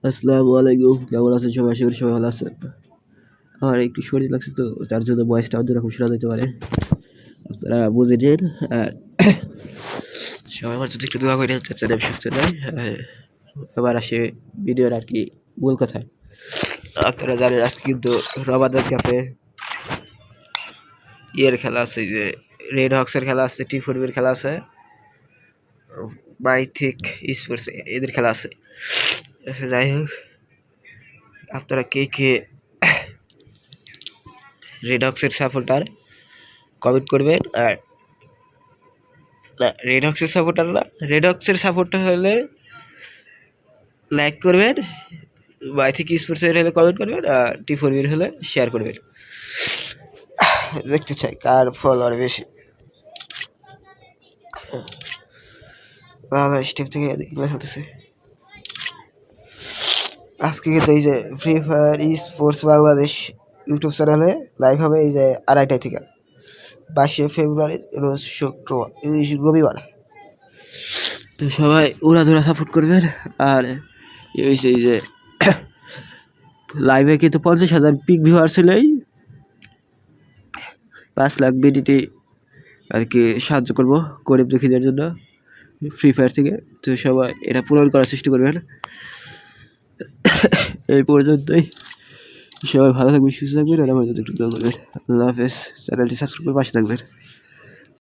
আসসালামু আলাইকুম, কেমন আছেন সবাই? আশা করি সবাই ভালো আছেন। আমার একটু শরীর লাগছে তো, তার জন্য ভয়েসটা অন্যরকম শোনা যেতে পারে, আপনারা বুঝে নিন। আর সবাই আমার জন্য একটু দোয়া করে যাচ্ছে, আমি সুস্থ নয়। আবার আসে ভিডিওর আর কি মূল কথায়। আপনারা জানেন আজকে কিন্তু রমাদান কাপে ইয়ের খেলা আছে, যে রেড হক্সের খেলা আছে, টি40 খেলা আছে, মাইথিক স্পোর্টস এদের খেলা আছে। যাই হোক, আপনারা কে কে রেড হক্সের সাপোর্টার কমেন্ট করবেন। আর না, রেড হক্সের সাপোর্টার না, রেড হক্সের সাপোর্টার হলে লাইক করবেন, মাইথিক স্পোর্টসের হলে কমেন্ট করবেন, আর টি40 হলে শেয়ার করবেন। দেখতে চাই কার ফলোয়ার বেশি। বাংলাদেশ টিম থেকে এগুলো হতেছে আজকে কিন্তু এই যে free fire sports Bangladesh YouTube চ্যানেলে লাইভ হবে এই যে 2:30 থেকে 22 ফেব্রুয়ারি রোজ শুক্রবার রবিবার। তো সবাই উড়াধুরা সাপোর্ট করবেন। আর এই যে লাইভে কিন্তু 50,000 পিক ভিউয়ার ছিলেই 5 লাখ বিডিটি আর কি সাহায্য করবো গরিব দুঃখীদের জন্য ফ্রি ফায়ার থেকে। তো সবাই এটা পূরণ করার চেষ্টা করবেন। এই পর্যন্তই, সবাই ভালো থাকবেন, সুস্থ থাকবেন, আর আমাদের একটু দোয়া করবেন। আল্লাহ হাফেজ। চ্যানেলটি সাবস্ক্রাইব করে পাশে থাকবেন।